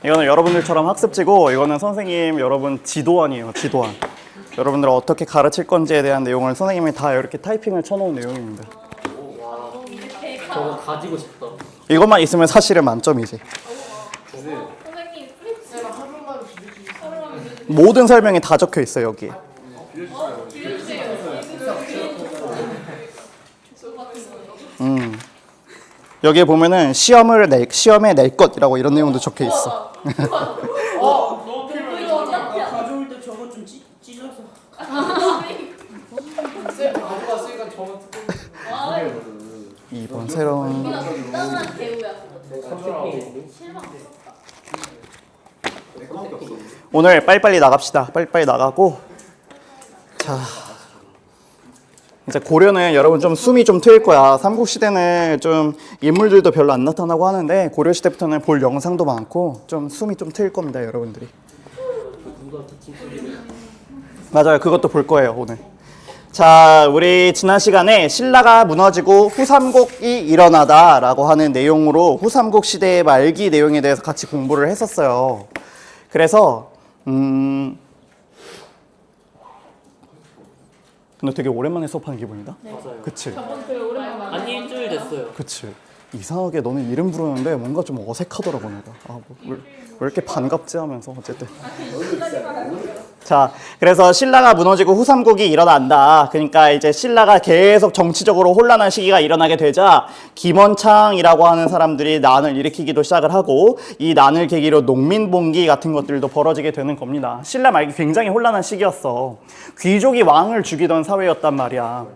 이거는 여러분들처럼 학습지고 이거는 선생님 여러분 지도안이에요. 지도안. 여러분들 어떻게 가르칠 건지에 대한 내용을 선생님이 다 이렇게 타이핑을 쳐놓은 내용입니다. 와, 저거 가지고 싶다. 이것만 있으면 사실은 만점이지. 선생님 프린스 모든 설명이 다 적혀 있어요 여기. 여기에 보면은 시험에 낼 것이라고 이런 내용도 적혀 있어. 너무 필요해. 가져올 때 저거 좀 찢어서. 쌤 가져갔으니까 저거 이번 새로운 간단한 배우야 그거. 오늘 빨리빨리 나갑시다. 빨리빨리 나가고 자 이제 고려는 여러분 좀 숨이 좀 트일 거야. 삼국시대는 좀 인물들도 별로 안 나타나고 하는데 고려시대부터는 볼 영상도 많고 좀 숨이 좀 트일 겁니다 여러분들이. 맞아요. 그것도 볼 거예요 오늘. 자, 우리 지난 시간에 신라가 무너지고 후삼국이 일어나다라고 하는 내용으로 후삼국 시대의 말기 내용에 대해서 같이 공부를 했었어요. 그래서 근데 되게 오랜만에 수업하는 기분이다. 맞아요. 그치? 한 일주일 됐어요. 그치? 이상하게 너는 이름 부르는데 뭔가 좀 어색하더라고 내가. 왜 이렇게 반갑지 하면서 어쨌든. 자, 그래서 신라가 무너지고 후삼국이 일어난다. 그러니까 이제 신라가 계속 정치적으로 혼란한 시기가 일어나게 되자 김원창이라고 하는 사람들이 난을 일으키기도 시작을 하고 이 난을 계기로 농민봉기 같은 것들도 벌어지게 되는 겁니다. 신라 말기 굉장히 혼란한 시기였어. 귀족이 왕을 죽이던 사회였단 말이야.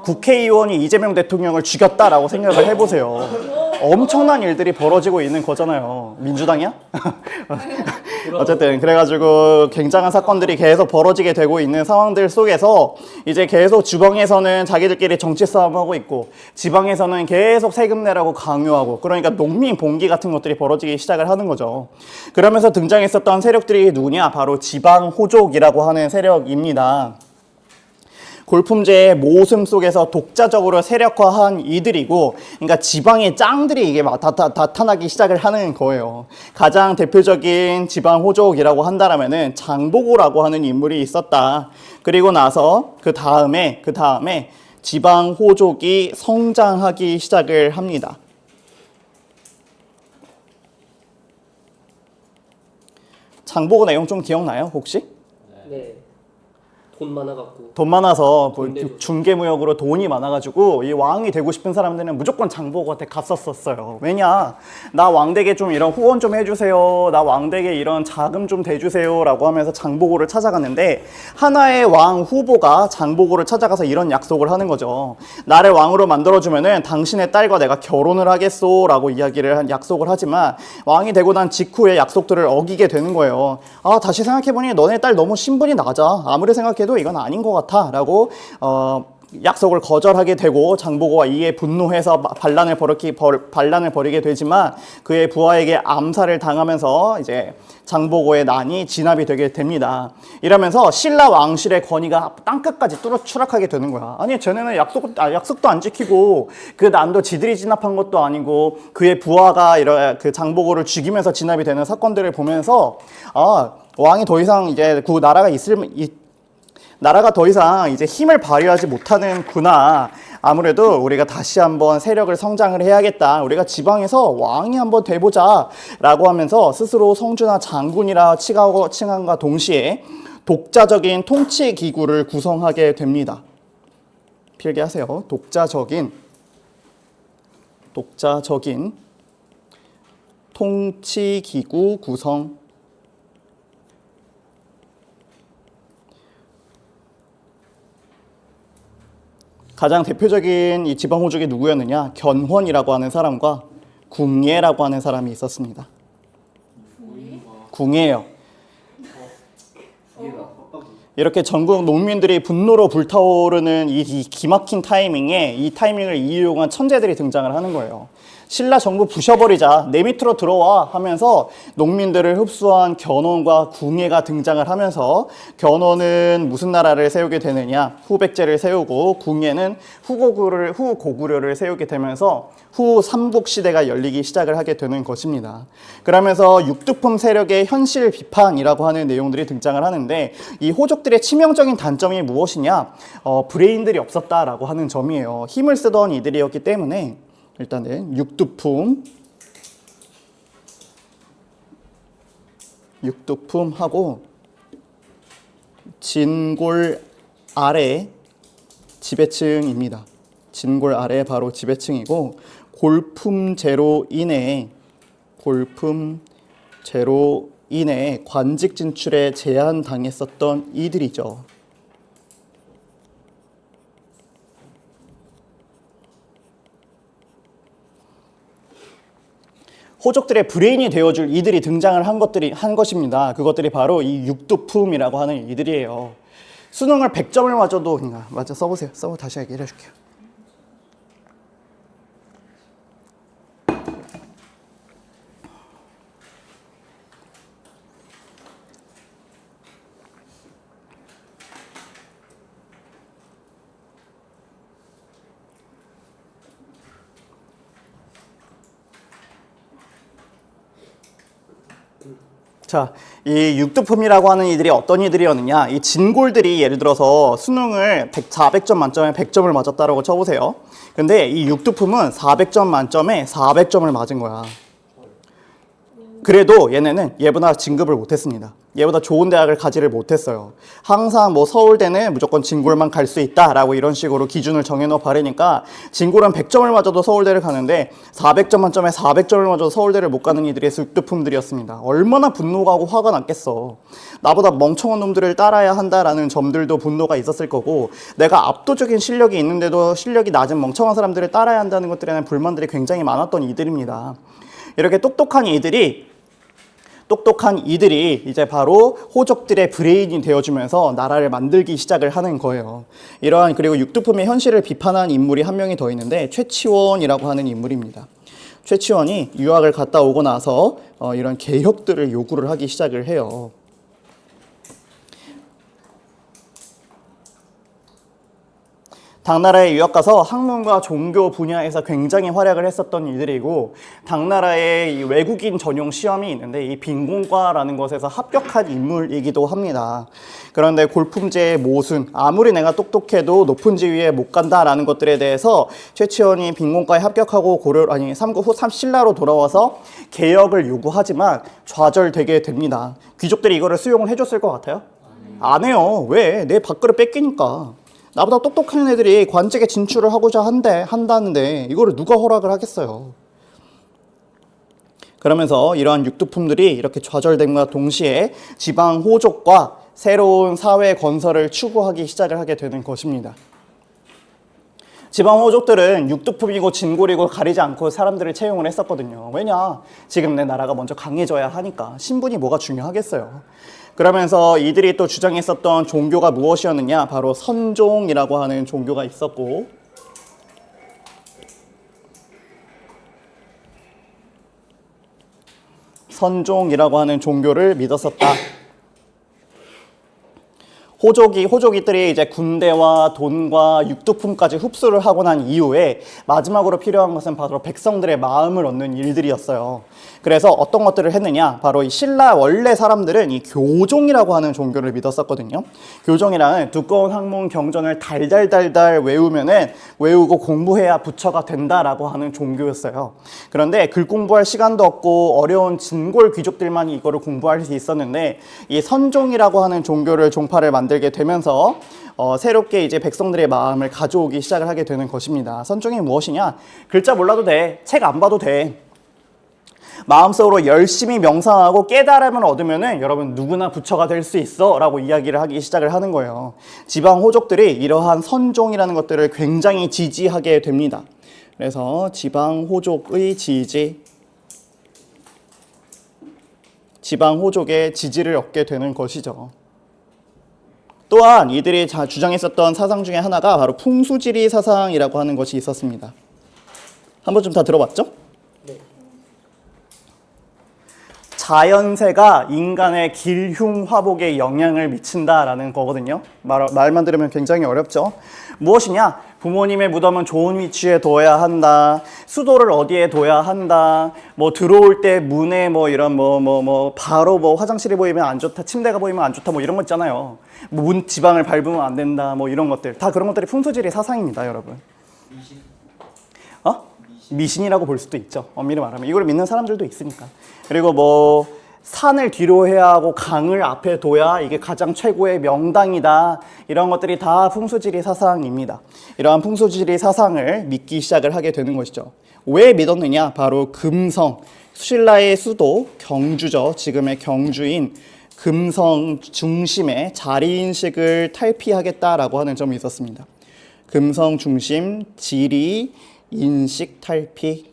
국회의원이 이재명 대통령을 죽였다라고 생각을 해보세요. 엄청난 일들이 벌어지고 있는 거잖아요. 민주당이야? 어쨌든 그래가지고 굉장한 사건들이 계속 벌어지게 되고 있는 상황들 속에서 이제 계속 주방에서는 자기들끼리 정치 싸움하고 있고 지방에서는 계속 세금 내라고 강요하고 그러니까 농민 봉기 같은 것들이 벌어지기 시작을 하는 거죠. 그러면서 등장했었던 세력들이 누구냐? 바로 지방 호족이라고 하는 세력입니다. 골품제의 모습 속에서 독자적으로 세력화한 이들이고, 그러니까 지방의 짱들이 이게 막 나타나기 시작을 하는 거예요. 가장 대표적인 지방 호족이라고 한다라면은 장보고라고 하는 인물이 있었다. 그리고 나서 그 다음에 지방 호족이 성장하기 시작을 합니다. 장보고 내용 좀 기억나요, 혹시? 네. 돈 많아갖고. 돈 많아서 중개무역으로 돈이 많아가지고 이 왕이 되고 싶은 사람들은 무조건 장보고한테 갔었어요. 왜냐? 나 왕에게 좀 이런 후원 좀 해주세요. 나 왕에게 이런 자금 좀 대주세요. 라고 하면서 장보고를 찾아갔는데 하나의 왕 후보가 장보고를 찾아가서 이런 약속을 하는 거죠. 나를 왕으로 만들어주면은 당신의 딸과 내가 결혼을 하겠소. 라고 약속을 하지만 왕이 되고 난 직후에 약속들을 어기게 되는 거예요. 아, 다시 생각해보니 너네 딸 너무 신분이 낮아. 아무리 생각해도 이건 아닌 것 같아 라고 약속을 거절하게 되고 장보고가 이에 분노해서 반란을 벌이게 되지만 그의 부하에게 암살을 당하면서 이제 장보고의 난이 진압이 되게 됩니다. 이러면서 신라 왕실의 권위가 땅끝까지 추락하게 되는 거야. 아니 쟤네는 약속도 안 지키고 그 난도 지들이 진압한 것도 아니고 그의 부하가 그 장보고를 죽이면서 진압이 되는 사건들을 보면서 왕이 더 이상 이제 그 나라가 더 이상 이제 힘을 발휘하지 못하는구나. 아무래도 우리가 다시 한번 세력을 성장을 해야겠다. 우리가 지방에서 왕이 한번 돼보자. 라고 하면서 스스로 성주나 장군이라 칭함과 동시에 독자적인 통치 기구를 구성하게 됩니다. 필기하세요. 독자적인 통치 기구 구성. 가장 대표적인 이 지방 호족이 누구였느냐? 견훤이라고 하는 사람과 궁예라고 하는 사람이 있었습니다. 궁예요. 이렇게 전국 농민들이 분노로 불타오르는 이 기막힌 타이밍에 이 타이밍을 이용한 천재들이 등장을 하는 거예요. 신라 정부 부셔버리자, 내 밑으로 들어와 하면서 농민들을 흡수한 견훤과 궁예가 등장을 하면서 견훤은 무슨 나라를 세우게 되느냐, 후백제를 세우고 궁예는 후고구려를 세우게 되면서 후 삼국시대가 열리기 시작을 하게 되는 것입니다. 그러면서 육두품 세력의 현실 비판이라고 하는 내용들이 등장을 하는데, 이 호족들의 치명적인 단점이 무엇이냐, 브레인들이 없었다라고 하는 점이에요. 힘을 쓰던 이들이었기 때문에 일단은 육두품하고 진골 아래 지배층입니다. 진골 아래 바로 지배층이고, 골품제로 인해 관직 진출에 제한당했었던 이들이죠. 호족들의 브레인이 되어줄 이들이 등장을 한 것입니다. 그것들이 바로 이 육두품이라고 하는 이들이에요. 수능을 100점을 맞아도, 맞아, 써보세요. 다시 얘기해 줄게요. 자, 이 육두품이라고 하는 이들이 어떤 이들이었느냐, 이 진골들이 예를 들어서 수능을 400점 만점에 100점을 맞았다라고 쳐보세요. 근데 이 육두품은 400점 만점에 400점을 맞은 거야. 그래도 얘네는 얘보다 진급을 못했습니다. 얘보다 좋은 대학을 가지를 못했어요. 항상 뭐 서울대는 무조건 진골만 갈 수 있다라고 이런 식으로 기준을 정해놓아 버리니까 진골은 100점을 맞아도 서울대를 가는데 400점 만점에 400점을 맞아도 서울대를 못 가는 이들의 육두품들이었습니다. 얼마나 분노가 하고 화가 났겠어. 나보다 멍청한 놈들을 따라야 한다라는 점들도 분노가 있었을 거고, 내가 압도적인 실력이 있는데도 실력이 낮은 멍청한 사람들을 따라야 한다는 것들에 대한 불만들이 굉장히 많았던 이들입니다. 이렇게 똑똑한 이들이 이제 바로 호족들의 브레인이 되어주면서 나라를 만들기 시작을 하는 거예요. 그리고 육두품의 현실을 비판한 인물이 한 명이 더 있는데, 최치원이라고 하는 인물입니다. 최치원이 유학을 갔다 오고 나서 이런 개혁들을 요구를 하기 시작을 해요. 당나라에 유학 가서 학문과 종교 분야에서 굉장히 활약을 했었던 이들이고, 당나라에 이 외국인 전용 시험이 있는데 이 빈공과라는 것에서 합격한 인물이기도 합니다. 그런데 골품제의 모순, 아무리 내가 똑똑해도 높은 지위에 못 간다라는 것들에 대해서 최치원이 빈공과에 합격하고 삼국 후 신라로 돌아와서 개혁을 요구하지만 좌절되게 됩니다. 귀족들이 이거를 수용을 해줬을 것 같아요? 안 해요. 왜? 내 밥그릇 뺏기니까. 나보다 똑똑한 애들이 관직에 진출을 하고자 한다는데 이거를 누가 허락을 하겠어요. 그러면서 이러한 육두품들이 이렇게 좌절됨과 동시에 지방 호족과 새로운 사회 건설을 추구하기 시작을 하게 되는 것입니다. 지방 호족들은 육두품이고 진골이고 가리지 않고 사람들을 채용을 했었거든요. 왜냐? 지금 내 나라가 먼저 강해져야 하니까. 신분이 뭐가 중요하겠어요. 그러면서 이들이 또 주장했었던 종교가 무엇이었느냐, 바로 선종이라고 하는 종교가 있었고, 선종이라고 하는 종교를 믿었었다. 호족이들이 이제 군대와 돈과 육두품까지 흡수를 하고 난 이후에 마지막으로 필요한 것은 바로 백성들의 마음을 얻는 일들이었어요. 그래서 어떤 것들을 했느냐, 바로 이 신라 원래 사람들은 이 교종이라고 하는 종교를 믿었었거든요. 교종이라는 두꺼운 학문 경전을 달달달달 외우고 공부해야 부처가 된다라고 하는 종교였어요. 그런데 글 공부할 시간도 없고 어려운 진골 귀족들만 이거를 공부할 수 있었는데, 이 선종이라고 하는 종교를 종파를 만들게 되면서 새롭게 이제 백성들의 마음을 가져오기 시작을 하게 되는 것입니다. 선종이 무엇이냐? 글자 몰라도 돼. 책 안 봐도 돼. 마음속으로 열심히 명상하고 깨달음을 얻으면은 여러분 누구나 부처가 될 수 있어 라고 이야기를 하기 시작을 하는 거예요. 지방 호족들이 이러한 선종이라는 것들을 굉장히 지지하게 됩니다. 그래서 지방 호족의 지방 호족의 지지를 얻게 되는 것이죠. 또한 이들이 주장했었던 사상 중에 하나가 바로 풍수지리 사상이라고 하는 것이 있었습니다. 한 번쯤 다 들어봤죠? 자연세가 인간의 길흉화복에 영향을 미친다라는 거거든요. 말만 들으면 굉장히 어렵죠. 무엇이냐? 부모님의 무덤은 좋은 위치에 둬야 한다. 수도를 어디에 둬야 한다. 뭐 들어올 때 문에 뭐 이런 바로 뭐 화장실이 보이면 안 좋다. 침대가 보이면 안 좋다. 뭐 이런 거 있잖아요. 뭐 문 지방을 밟으면 안 된다. 뭐 이런 것들. 다 그런 것들이 풍수지리 사상입니다, 여러분. 미신이라고 볼 수도 있죠. 엄밀히 말하면 이걸 믿는 사람들도 있으니까. 그리고 뭐 산을 뒤로 해야 하고 강을 앞에 둬야 이게 가장 최고의 명당이다. 이런 것들이 다 풍수지리 사상입니다. 이러한 풍수지리 사상을 믿기 시작을 하게 되는 것이죠. 왜 믿었느냐? 바로 금성, 신라의 수도 경주죠. 지금의 경주인 금성 중심의 자리인식을 탈피하겠다라고 하는 점이 있었습니다. 금성 중심 지리 인식 탈피.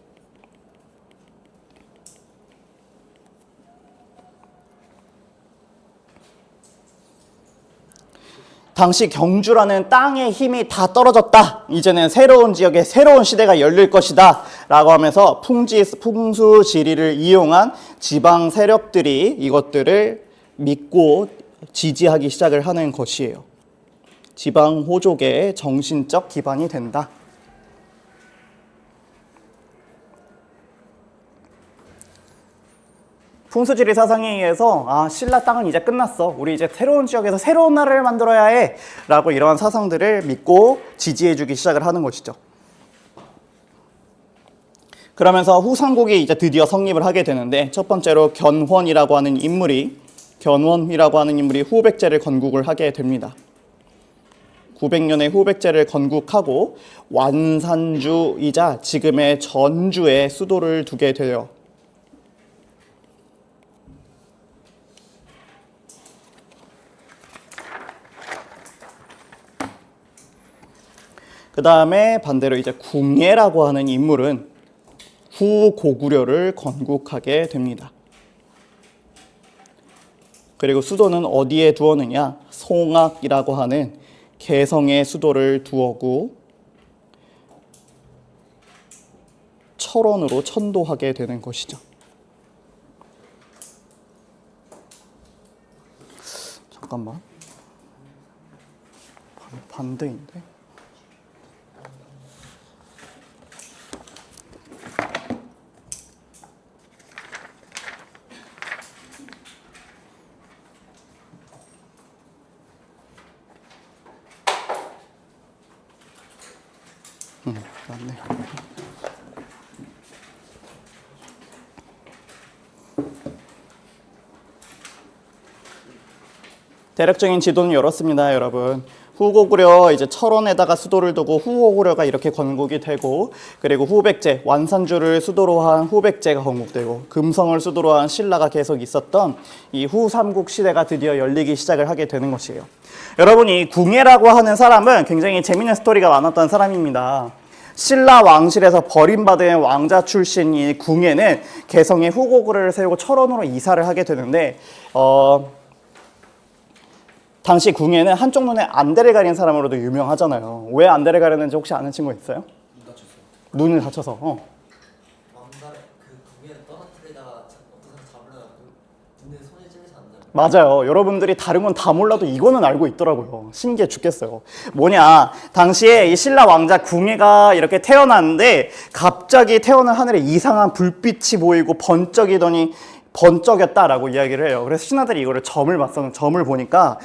당시 경주라는 땅의 힘이 다 떨어졌다. 이제는 새로운 지역에 새로운 시대가 열릴 것이다. 라고 하면서 풍수지리를 이용한 지방 세력들이 이것들을 믿고 지지하기 시작을 하는 것이에요. 지방 호족의 정신적 기반이 된다. 풍수지리 사상에 의해서 신라 땅은 이제 끝났어. 우리 이제 새로운 지역에서 새로운 나라를 만들어야 해. 라고 이러한 사상들을 믿고 지지해주기 시작을 하는 것이죠. 그러면서 후삼국이 이제 드디어 성립을 하게 되는데 첫 번째로 견훤이라고 하는 인물이 후백제를 건국을 하게 됩니다. 900년에 후백제를 건국하고 완산주이자 지금의 전주에 수도를 두게 돼요. 그 다음에 반대로 이제 궁예라고 하는 인물은 후고구려를 건국하게 됩니다. 그리고 수도는 어디에 두었느냐? 송악이라고 하는 개성의 수도를 두었고 철원으로 천도하게 되는 것이죠. 잠깐만. 반대인데? 맞네. 대략적인 지도는 이렇습니다, 여러분. 후고구려 이제 철원에다가 수도를 두고 후고구려가 이렇게 건국이 되고, 그리고 후백제 완산주를 수도로 한 후백제가 건국되고, 금성을 수도로 한 신라가 계속 있었던 이 후삼국 시대가 드디어 열리기 시작을 하게 되는 것이에요. 여러분, 이 궁예라고 하는 사람은 굉장히 재밌는 스토리가 많았던 사람입니다. 신라 왕실에서 버림받은 왕자 출신 이 궁예는 개성에 후고구려를 세우고 철원으로 이사를 하게 되는데 당시 궁예는 한쪽 눈에 안대를 가린 사람으로도 유명하잖아요. 왜 안대를 가렸는지 혹시 아는 친구 있어요? 눈을 다쳐서. 왕달에 그 궁예를 떨어뜨리다가 어떤 사람 잡으려다 눈에 손이 찔리지 않나요? 맞아요. 여러분들이 다른 건 다 몰라도 이거는 알고 있더라고요. 신기해 죽겠어요. 뭐냐, 당시에 이 신라 왕자 궁예가 이렇게 태어났는데 갑자기 태어난 하늘에 이상한 불빛이 보이고 번쩍였다라고 이야기를 해요. 그래서 신하들이 이거를 점을 보니까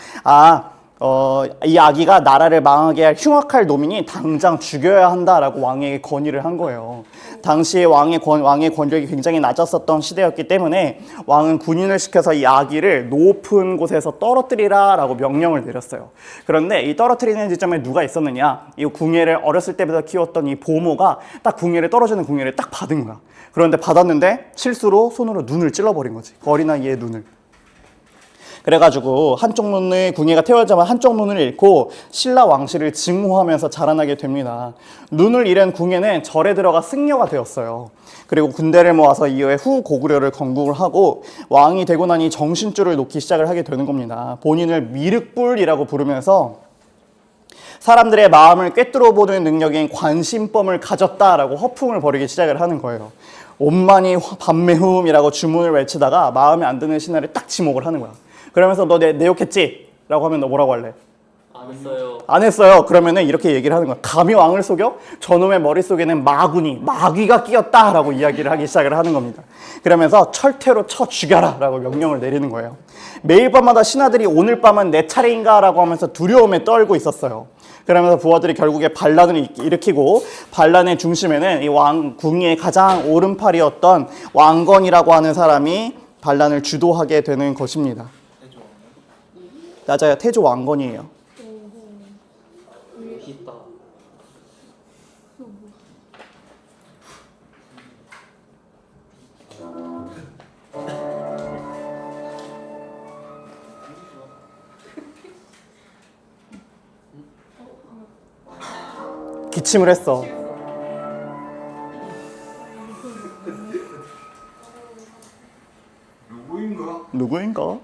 이 아기가 나라를 망하게 할 흉악할 노민이 당장 죽여야 한다라고 왕에게 건의를 한 거예요. 당시에 왕의 권력이 굉장히 낮았었던 시대였기 때문에 왕은 군인을 시켜서 이 아기를 높은 곳에서 떨어뜨리라라고 명령을 내렸어요. 그런데 이 떨어뜨리는 지점에 누가 있었느냐? 이 궁예를 어렸을 때부터 키웠던 이 보모가 딱 떨어지는 궁예를 딱 받은 거야. 그런데 받았는데 실수로 손으로 눈을 찔러버린 거지. 어린아이의 눈을. 그래가지고 한쪽 눈을 궁예가 태어나자마자 한쪽 눈을 잃고 신라 왕실을 증오하면서 자라나게 됩니다. 눈을 잃은 궁예는 절에 들어가 승려가 되었어요. 그리고 군대를 모아서 이후에 후고구려를 건국을 하고 왕이 되고 나니 정신줄을 놓기 시작을 하게 되는 겁니다. 본인을 미륵불이라고 부르면서 사람들의 마음을 꿰뚫어 보는 능력인 관심법을 가졌다라고 허풍을 벌이기 시작을 하는 거예요. 온만이 밤매움이라고 주문을 외치다가 마음에 안 드는 신하를 딱 지목을 하는 거야. 그러면서 너 내 욕했지? 라고 하면 너 뭐라고 할래? 안 했어요. 안 했어요. 그러면은 이렇게 얘기를 하는 거야. 감히 왕을 속여? 저놈의 머릿속에는 마귀가 끼었다 라고 이야기를 하기 시작을 하는 겁니다. 그러면서 철퇴로 쳐 죽여라 라고 명령을 내리는 거예요. 매일 밤마다 신하들이 오늘 밤은 내 차례인가 라고 하면서 두려움에 떨고 있었어요. 그러면서 부하들이 결국에 반란을 일으키고 반란의 중심에는 이 왕궁의 가장 오른팔이었던 왕건이라고 하는 사람이 반란을 주도하게 되는 것입니다. 맞아요. 태조 왕건이에요. 멋있다. 기침을 했어. 누구인가?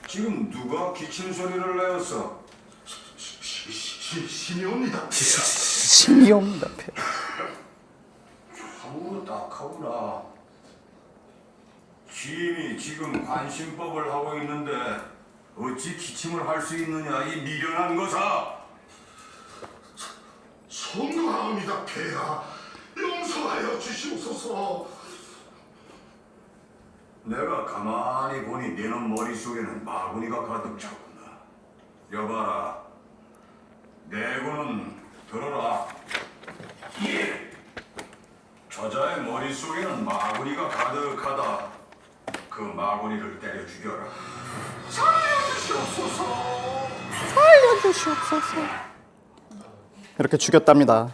지금 누가 기침 소리를 내었어? 신이 옵니다. 신이 옵니다. 아무 딱하구나. 주임이 지금 관심법을 하고 있는데 어찌 기침을 할 수 있느냐 이 미련한 것아. 성가합니다 폐하. 용서하여 주시옵소서. 내가 가만히 보니 너는 머릿속에는 마구니가 가득 찼구나. 여봐라. 내고는 들어라. 예. 저자의 머릿속에는 마구니가 가득하다. 그 마구니를 때려 죽여라. 이렇게 죽였답니다.